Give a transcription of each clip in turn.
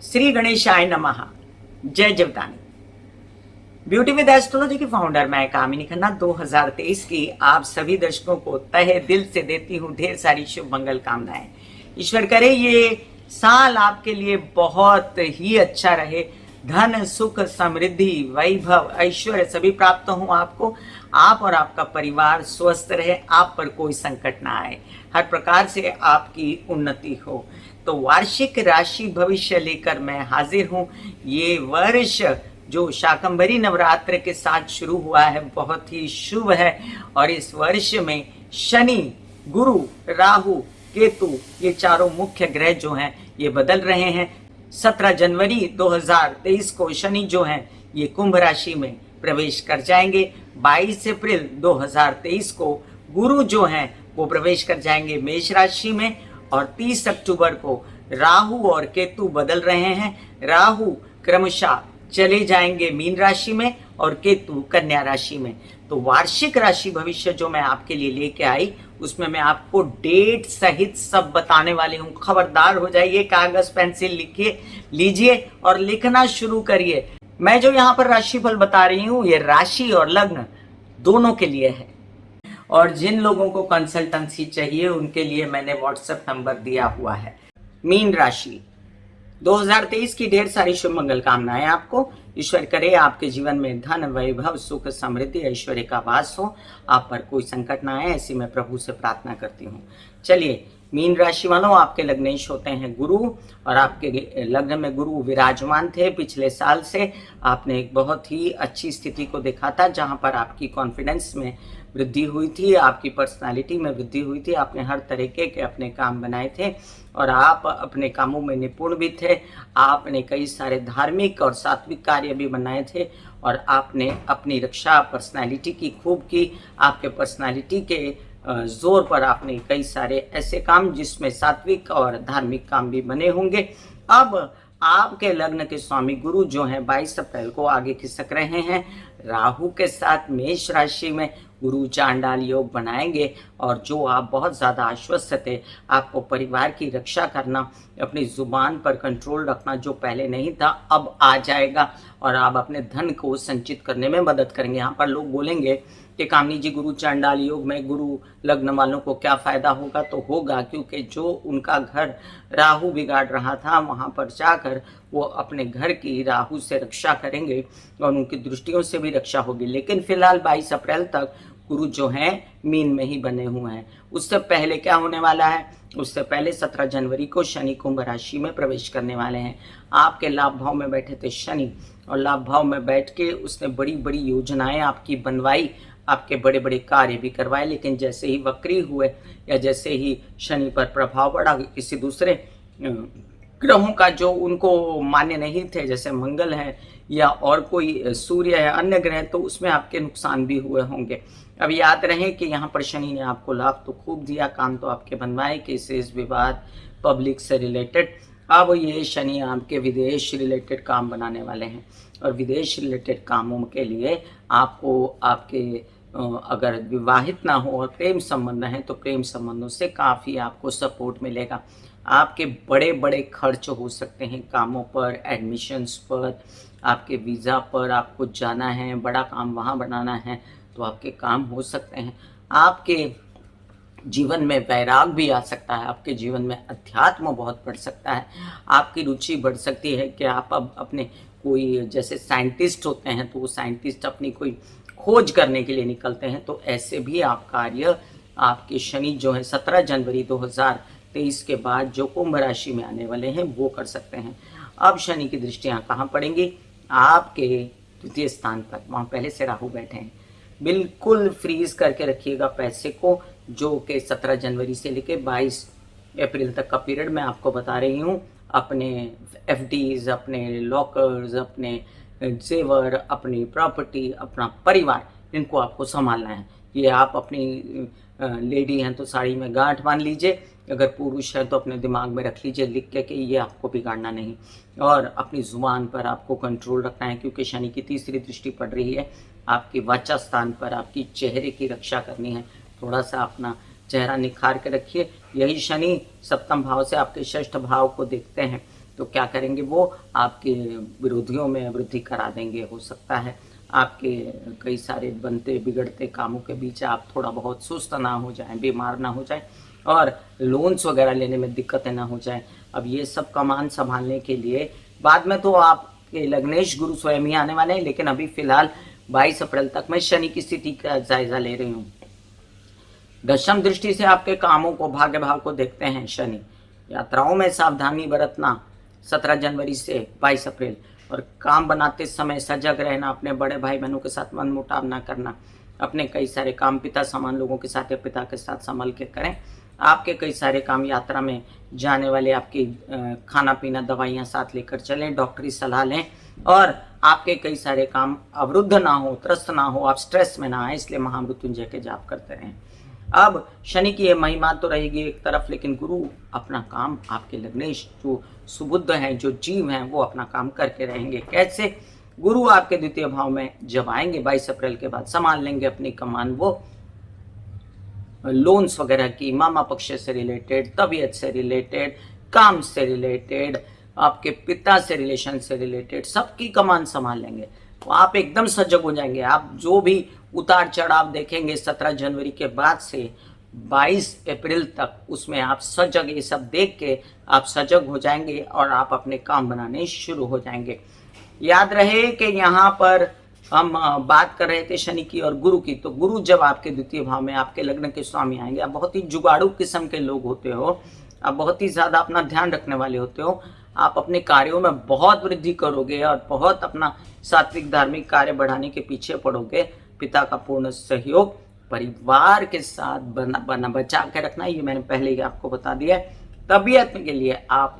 श्री गणेशाय नमः। जय जीवदानी। ब्यूटी विद एस्ट्रोलॉजी की फाउंडर मैं कामिनी खन्ना 2023 की आप सभी दर्शकों को तहे दिल से देती हूँ ढेर सारी शुभ मंगल कामनाएं। ईश्वर करे ये साल आपके लिए बहुत ही अच्छा रहे। धन सुख समृद्धि वैभव ऐश्वर्य सभी प्राप्त हो आपको। आप और आपका परिवार स्वस्थ रहे, आप पर कोई संकट ना आए, हर प्रकार से आपकी उन्नति हो। तो वार्षिक राशि भविष्य लेकर मैं हाजिर हूँ। ये वर्ष जो शाकंभरी नवरात्र के साथ शुरू हुआ है बहुत ही शुभ है और इस वर्ष में शनि, गुरु, राहु, केतु ये चारों मुख्य ग्रह जो हैं ये बदल रहे हैं। 17 जनवरी 2023 को शनि जो हैं ये कुंभ राशि में प्रवेश कर जाएंगे। 22 अप्रैल 2023 को गुरु जो हैं वो प्रवेश कर जाएंगे मेष राशि में और 30 अक्टूबर को राहु और केतु बदल रहे हैं। राहु क्रमशः चले जाएंगे मीन राशि में और केतु कन्या राशि में। तो वार्षिक राशि भविष्य जो मैं आपके लिए लेके आई उसमें मैं आपको डेट सहित सब बताने वाली हूँ। खबरदार हो जाइए, कागज पेंसिल लिखिए लीजिए और लिखना शुरू करिए। मैं जो यहाँ पर राशिफल बता रही हूँ ये राशि और लग्न दोनों के लिए है और जिन लोगों को कंसल्टेंसी चाहिए उनके लिए मैंने व्हाट्सएप नंबर दिया हुआ है। मीन राशि 2023 की ढेर सारी शुभ मंगल कामनाएं आपको। ईश्वर करे आपके जीवन में धन वैभव सुख समृद्धि ऐश्वर्य का वास हो, आप पर कोई संकट ना आए, ऐसी मैं प्रभु से प्रार्थना करती हूँ। चलिए, मीन राशि वालों आपके लग्नेश होते हैं गुरु और आपके लग्न में गुरु विराजमान थे। पिछले साल से आपने एक बहुत ही अच्छी स्थिति को देखा था जहां पर आपकी कॉन्फिडेंस में वृद्धि हुई थी, आपकी पर्सनालिटी में वृद्धि हुई थी। आपने हर तरीके के अपने काम बनाए थे और आप अपने कामों में निपुण भी थे। आपने कई सारे धार्मिक और सात्विक कार्य भी बनाए थे और आपने अपनी रक्षा पर्सनालिटी की खूब की। आपके पर्सनालिटी के जोर पर आपने कई सारे ऐसे काम जिसमें सात्विक और धार्मिक काम भी बने होंगे। अब आपके लग्न के स्वामी गुरु जो हैं 22 अप्रैल को आगे खिसक रहे हैं। राहु के साथ मेष राशि में गुरु चांडाल योग बनाएंगे और जो आप बहुत ज़्यादा आश्वस्त थे, आपको परिवार की रक्षा करना, अपनी जुबान पर कंट्रोल रखना जो पहले नहीं था अब आ जाएगा और आप अपने धन को संचित करने में मदद करेंगे। यहाँ पर लोग बोलेंगे कि कामनी जी गुरु चांडाल योग में गुरु लग्न वालों को क्या फ़ायदा होगा? तो होगा, क्योंकि जो उनका घर राहु बिगाड़ रहा था वहाँ पर जाकर वो अपने घर की राहु से रक्षा करेंगे और उनकी दृष्टियों से भी रक्षा होगी। लेकिन फिलहाल 22 अप्रैल तक गुरु जो हैं मीन में ही बने हुए हैं। उससे पहले क्या होने वाला है? उससे पहले 17 जनवरी को शनि कुंभ राशि में प्रवेश करने वाले हैं। आपके लाभ भाव में बैठे थे शनि और लाभ भाव में बैठ के उसने बड़ी बड़ी योजनाएं आपकी बनवाई, आपके बड़े बड़े कार्य भी करवाए। लेकिन जैसे ही वक्री हुए या जैसे ही शनि पर प्रभाव पड़ा किसी दूसरे ग्रहों का जो उनको मान्य नहीं थे, जैसे मंगल है या और कोई सूर्य है, अन्य ग्रह, तो उसमें आपके नुकसान भी हुए होंगे। अब याद रहे कि यहाँ पर शनि ने आपको लाभ तो खूब दिया, काम तो आपके बनवाए, केसेस विवाद पब्लिक से रिलेटेड। अब ये शनि आपके विदेश रिलेटेड काम बनाने वाले हैं और विदेश रिलेटेड कामों के लिए आपको आपके अगर विवाहित ना हो और प्रेम संबंध हैं तो प्रेम संबंधों से काफ़ी आपको सपोर्ट मिलेगा। आपके बड़े बड़े खर्च हो सकते हैं कामों पर, एडमिशन्स पर, आपके वीज़ा पर, आपको जाना है, बड़ा काम वहाँ बनाना है तो आपके काम हो सकते हैं। आपके जीवन में वैराग भी आ सकता है, आपके जीवन में अध्यात्म बहुत बढ़ सकता है, आपकी रुचि बढ़ सकती है कि आप अब अपने कोई जैसे साइंटिस्ट होते हैं तो वो साइंटिस्ट अपनी कोई खोज करने के लिए निकलते हैं, तो ऐसे भी आप कार्य आपके शनि जो है 17 जनवरी 2023 के बाद जो कुंभ राशि में आने वाले हैं वो कर सकते हैं। अब शनि की दृष्टियाँ कहाँ पड़ेंगी? आपके द्वितीय स्थान पर, वहाँ पहले से राहु बैठे हैं। बिल्कुल फ्रीज करके रखिएगा पैसे को, जो कि 17 जनवरी से लेकर 22 अप्रैल तक का पीरियड मैं आपको बता रही हूँ। अपने एफडीज, अपने लॉकर्स, अपने जेवर, अपनी प्रॉपर्टी, अपना परिवार, इनको आपको संभालना है। ये आप अपनी लेडी हैं तो साड़ी में गांठ बांध लीजिए, अगर पुरुष है तो अपने दिमाग में रख लीजिए लिख के कि ये आपको बिगाड़ना नहीं। और अपनी जुबान पर आपको कंट्रोल रखना है क्योंकि शनि की तीसरी दृष्टि पड़ रही है। आपकी वाचा स्थान पर आपकी चेहरे की रक्षा करनी है, थोड़ा सा अपना चेहरा निखार के रखिए। यही शनि सप्तम भाव से आपके षष्ठ भाव को देखते हैं तो क्या करेंगे, वो आपके विरोधियों में वृद्धि करा देंगे। हो सकता है आपके कई सारे बनते बिगड़ते कामों के बीच आप थोड़ा बहुत सुस्त ना हो जाएं, बीमार ना हो जाएं और लोन्स वगैरह लेने में दिक्कतें ना हो जाएं। अब ये सब कमान संभालने के लिए बाद में तो आपके लग्नेश गुरु स्वयं ही आने वाले हैं, लेकिन अभी फिलहाल 22 अप्रैल तक मैं शनि की स्थिति का जायजा ले रही हूँ। दशम दृष्टि से आपके कामों को, भाग्य भाव को देखते हैं शनि। यात्राओं में सावधानी बरतना 17 जनवरी से 22 अप्रैल, और काम बनाते समय सजग रहना, अपने बड़े भाई बहनों के साथ मनमुटाव ना करना, अपने कई सारे काम पिता समान लोगों के साथ या पिता के साथ संभल के करें। आपके कई सारे काम, यात्रा में जाने वाले आपकी खाना पीना दवाइयाँ साथ लेकर चलें, डॉक्टरी सलाह लें, और आपके कई सारे काम अवरुद्ध ना हो, त्रस्त ना हो, आप स्ट्रेस में ना आए, इसलिए महामृत्युंजय के जाप करते रहें। अब शनि की ये महिमा तो रहेगी एक तरफ, लेकिन गुरु अपना काम, आपके लग्नेश जो सुबुद्ध हैं, जो जीव हैं, वो अपना काम करके रहेंगे। कैसे? गुरु आपके द्वितीय भाव में जब आएंगे 22 अप्रैल के बाद, संभाल लेंगे अपनी कमान। वो लोन्स वगैरह की, मामा पक्ष से रिलेटेड, तबीयत से रिलेटेड, काम से रिलेटेड, आपके पिता से रिलेशन से रिलेटेड, सबकी कमान संभाल लेंगे। तो आप एकदम सजग हो जाएंगे। आप जो भी उतार चढ़ाव देखेंगे 17 जनवरी के बाद से 22 अप्रैल तक, उसमें आप सजग, ये सब देख के आप सजग हो जाएंगे और आप अपने काम बनाने शुरू हो जाएंगे। याद रहे कि यहाँ पर हम बात कर रहे थे शनि की और गुरु की। तो गुरु जब आपके द्वितीय भाव में, आपके लग्न के स्वामी आएंगे, आप बहुत ही जुगाड़ू किस्म के लोग होते हो, आप बहुत ही ज़्यादा अपना ध्यान रखने वाले होते हो, आप अपने कार्यों में बहुत वृद्धि करोगे और बहुत अपना सात्विक धार्मिक कार्य बढ़ाने के पीछे पड़ोगे। पिता का पूर्ण सहयोग, परिवार के साथ बना बचा के रखना, ये मैंने पहले ही आपको बता दिया है। तबीयत के लिए आप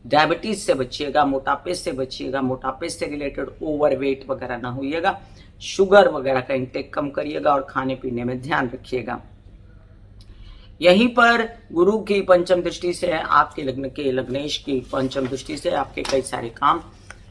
डायबिटीज से बचिएगा, मोटापे से बचिएगा, मोटापे से रिलेटेड ओवरवेट वगैरह ना होइएगा, शुगर वगैरह का इंटेक कम करिएगा और खाने पीने में ध्यान रखिएगा। यहीं पर गुरु की पंचम दृष्टि से, आपके लग्न के लग्नेश की पंचम दृष्टि से आपके कई सारे काम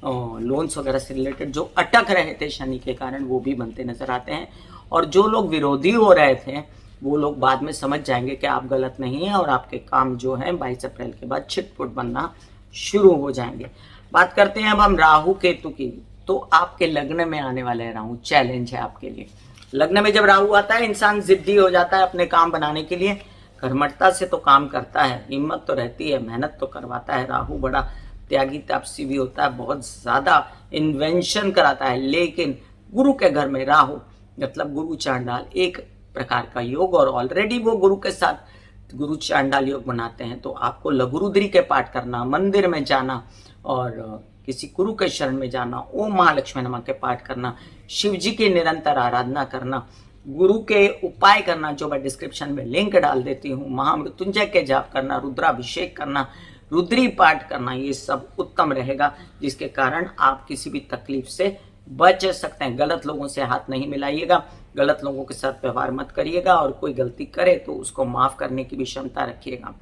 लोन्स वगैरह से रिलेटेड जो अटक रहे थे शनि के कारण, वो भी बनते नजर आते हैं। और जो लोग विरोधी हो रहे थे, वो लोग बाद में समझ जाएंगे कि आप गलत नहीं हैं और आपके काम जो है 22 अप्रैल के बाद छिटपुट बनना शुरू हो जाएंगे। बात करते हैं अब हम राहु केतु की। तो आपके लग्न में आने वाले राहु चैलेंज है आपके लिए। लग्न में जब राहु आता है, इंसान जिद्दी हो जाता है अपने काम बनाने के लिए, कर्मठता से तो काम करता है, हिम्मत तो रहती है, मेहनत तो करवाता है। राहु बड़ा त्यागी तापसी भी होता है, बहुत ज्यादा इन्वेंशन कराता है। लेकिन गुरु के घर में राहु मतलब गुरु चांडाल एक प्रकार का योग, और ऑलरेडी वो गुरु के साथ गुरु चांडाल योग बनाते हैं। तो आपको लघुरुद्री के पाठ करना, मंदिर में जाना और किसी गुरु के शरण में जाना, ओम महालक्ष्मी नमः के पाठ करना, शिव जी की निरंतर आराधना करना, गुरु के उपाय करना जो मैं डिस्क्रिप्शन में लिंक डाल देती हूँ, महामृत्युंजय के जाप करना, रुद्राभिषेक करना, रुद्री पाठ करना, ये सब उत्तम रहेगा, जिसके कारण आप किसी भी तकलीफ से बच सकते हैं। गलत लोगों से हाथ नहीं मिलाइएगा, गलत लोगों के साथ व्यवहार मत करिएगा, और कोई गलती करे तो उसको माफ करने की भी क्षमता रखिएगा।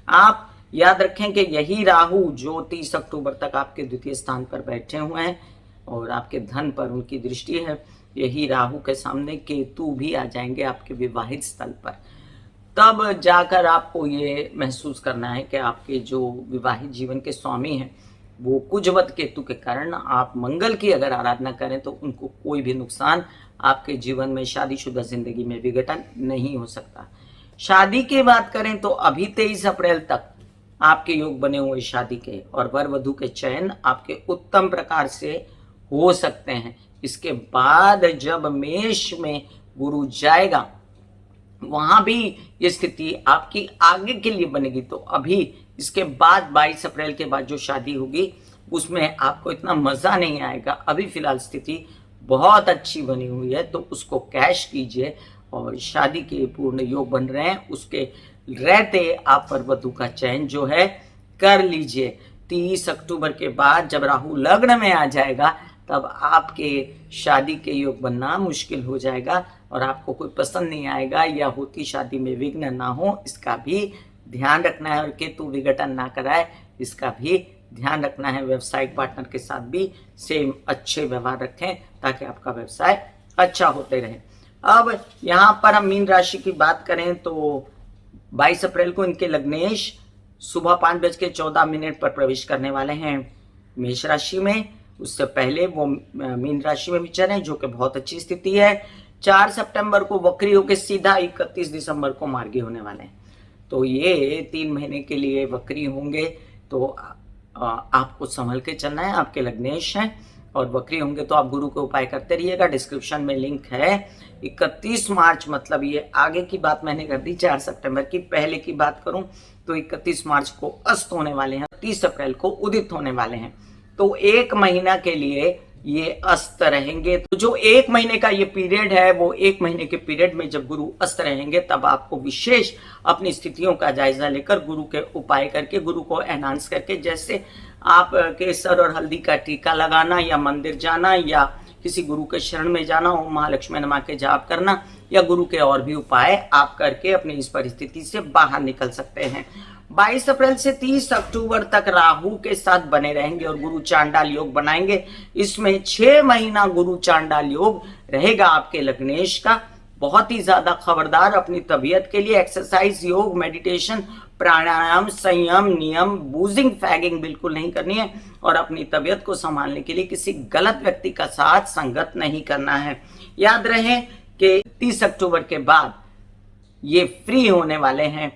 आप याद रखें कि यही राहु जो 30 अक्टूबर तक आपके द्वितीय स्थान पर बैठे हुए हैं और आपके धन पर उनकी दृष्टि है, यही राहु के सामने केतु भी आ जाएंगे आपके विवाहित स्थल पर। तब जाकर आपको ये महसूस करना है कि आपके जो विवाहित जीवन के स्वामी हैं, वो कुजवत केतु के कारण आप मंगल की अगर आराधना करें तो उनको कोई भी नुकसान आपके जीवन में, शादीशुदा जिंदगी में विघटन नहीं हो सकता। शादी की बात करें तो अभी 23 अप्रैल तक आपके योग बने हुए शादी के, और वर वधू के चयन आपके उत्तम प्रकार से हो सकते हैं। इसके बाद जब मेष में गुरु जाएगा, वहां भी ये स्थिति आपकी आगे के लिए बनेगी। तो अभी इसके बाद 22 अप्रैल के बाद जो शादी होगी उसमें आपको इतना मजा नहीं आएगा। अभी फिलहाल स्थिति बहुत अच्छी बनी हुई है, तो उसको कैश कीजिए और शादी के पूर्ण योग बन रहे हैं, उसके रहते आप वर वधू का चयन जो है कर लीजिए। 30 अक्टूबर के बाद जब राहु लग्न में आ जाएगा, तब आपके शादी के योग बनना मुश्किल हो जाएगा और आपको कोई पसंद नहीं आएगा, या होती शादी में विघ्न ना हो, इसका भी ध्यान रखना है। और केतु विघटन ना कराए, इसका भी ध्यान रखना है। व्यवसायिक पार्टनर के साथ भी सेम अच्छे व्यवहार रखें ताकि आपका व्यवसाय अच्छा होते रहे। अब यहाँ पर हम मीन राशि की बात करें तो 22 अप्रैल को इनके लग्नेश सुबह 5:14 पर प्रवेश करने वाले हैं मेष राशि में। उससे पहले वो मीन राशि में विचर हैं, जो कि बहुत अच्छी स्थिति है। 4 सितंबर को वक्री होकर सीधा 31 दिसंबर को मार्गी होने वाले हैं। तो ये 3 महीने के लिए वक्री होंगे, तो आपको संभल के चलना है। आपके लग्नेश हैं और वक्री होंगे तो आप गुरु के उपाय करते रहिएगा। डिस्क्रिप्शन में लिंक है। 31 मार्च मतलब ये आगे की बात मैंने कर दी। 4 सितंबर की पहले की बात करूं तो 31 मार्च को अस्त होने वाले हैं, 30 अप्रैल को उदित होने वाले हैं। तो 1 महीना के लिए ये अस्त रहेंगे। तो जो 1 महीने का ये पीरियड है, वो 1 महीने के पीरियड में जब गुरु अस्त रहेंगे तब आपको विशेष अपनी स्थितियों का जायजा लेकर गुरु के उपाय करके, गुरु को एनहांस करके, जैसे आप केसर और हल्दी का टीका लगाना या मंदिर जाना या किसी गुरु के शरण में जाना, ओम महालक्ष्मी नमः के जाप करना या गुरु के और भी उपाय आप करके अपनी इस परिस्थिति से बाहर निकल सकते हैं। 22 अप्रैल से 30 अक्टूबर तक राहु के साथ बने रहेंगे और गुरु चांडाल योग बनाएंगे। इसमें 6 महीना गुरु चांडाल योग रहेगा आपके लग्नेश का। बहुत ही ज्यादा खबरदार अपनी तबीयत के लिए एक्सरसाइज, योग, मेडिटेशन, प्राणायाम, संयम, नियम, बूजिंग, फैगिंग बिल्कुल नहीं करनी है और अपनी तबीयत को संभालने के लिए किसी गलत व्यक्ति का साथ संगत नहीं करना है। याद रहे कि 30 अक्टूबर के बाद ये फ्री होने वाले हैं।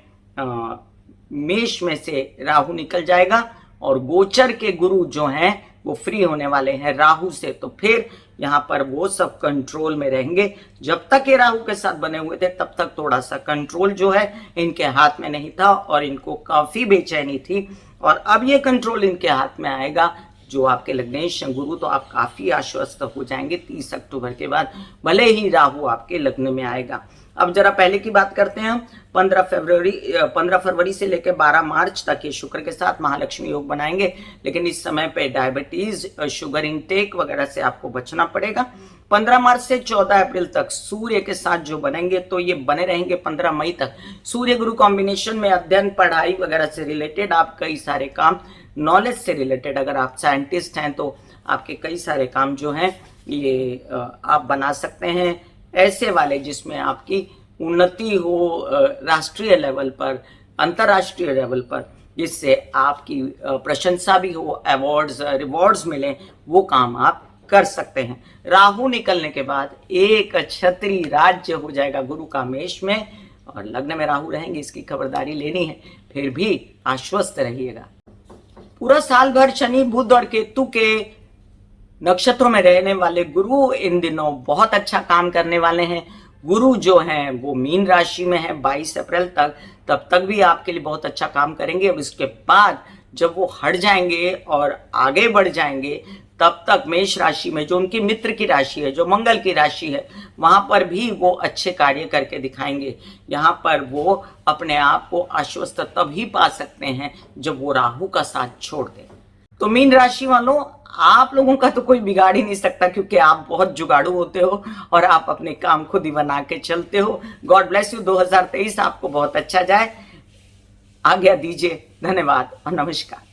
मेष में से राहु निकल जाएगा और गोचर के गुरु जो हैं वो फ्री होने वाले हैं राहु से। तो फिर यहाँ पर वो सब कंट्रोल में रहेंगे। जब तक ये राहु के साथ बने हुए थे तब तक थोड़ा सा कंट्रोल जो है इनके हाथ में नहीं था और इनको काफी बेचैनी थी, और अब ये कंट्रोल इनके हाथ में आएगा जो आपके लग्नेश गुरु। तो आप काफी आश्वस्त हो जाएंगे 30 अक्टूबर के बाद, भले ही राहु आपके लग्न में आएगा। अब जरा पहले की बात करते हैं। 15 फरवरी से लेकर 12 मार्च तक ये शुक्र के साथ महालक्ष्मी योग बनाएंगे, लेकिन इस समय पे डायबिटीज, शुगर इंटेक वगैरह से आपको बचना पड़ेगा। 15 मार्च से 14 अप्रैल तक सूर्य के साथ जो बनेंगे तो ये बने रहेंगे 15 मई तक। सूर्य गुरु कॉम्बिनेशन में अध्ययन, पढ़ाई वगैरह से रिलेटेड आप कई सारे काम, नॉलेज से रिलेटेड, अगर आप साइंटिस्ट हैं तो आपके कई सारे काम जो हैं ये आप बना सकते हैं, ऐसे वाले जिसमें आपकी उन्नति हो राष्ट्रीय लेवल पर, अंतर्राष्ट्रीय लेवल पर, जिससे आपकी प्रशंसा भी हो, अवार्ड्स, रिवॉर्ड्स मिले, वो काम आप कर सकते हैं। राहु निकलने के बाद एक छत्री राज्य हो जाएगा गुरु का मेष में और लग्न में राहु रहेंगे, इसकी खबरदारी लेनी है। फिर भी आश्वस्त रहिएगा। पूरा साल भर शनि, बुध और केतु के नक्षत्रों में रहने वाले गुरु इन दिनों बहुत अच्छा काम करने वाले हैं। गुरु जो हैं वो मीन राशि में है 22 अप्रैल तक, तब तक भी आपके लिए बहुत अच्छा काम करेंगे। अब इसके बाद जब वो हट जाएंगे और आगे बढ़ जाएंगे तब तक मेष राशि में, जो उनकी मित्र की राशि है, जो मंगल की राशि है, वहां पर भी वो अच्छे कार्य करके दिखाएंगे। यहाँ पर वो अपने आप को आश्वस्त तभी पा सकते हैं जब वो राहु का साथ छोड़ दें। तो मीन राशि वालों, आप लोगों का तो कोई बिगाड़ ही नहीं सकता, क्योंकि आप बहुत जुगाड़ू होते हो और आप अपने काम खुद ही बना के चलते हो। God bless you. 2023 आपको बहुत अच्छा जाए। आज्ञा दीजिए। धन्यवाद और नमस्कार।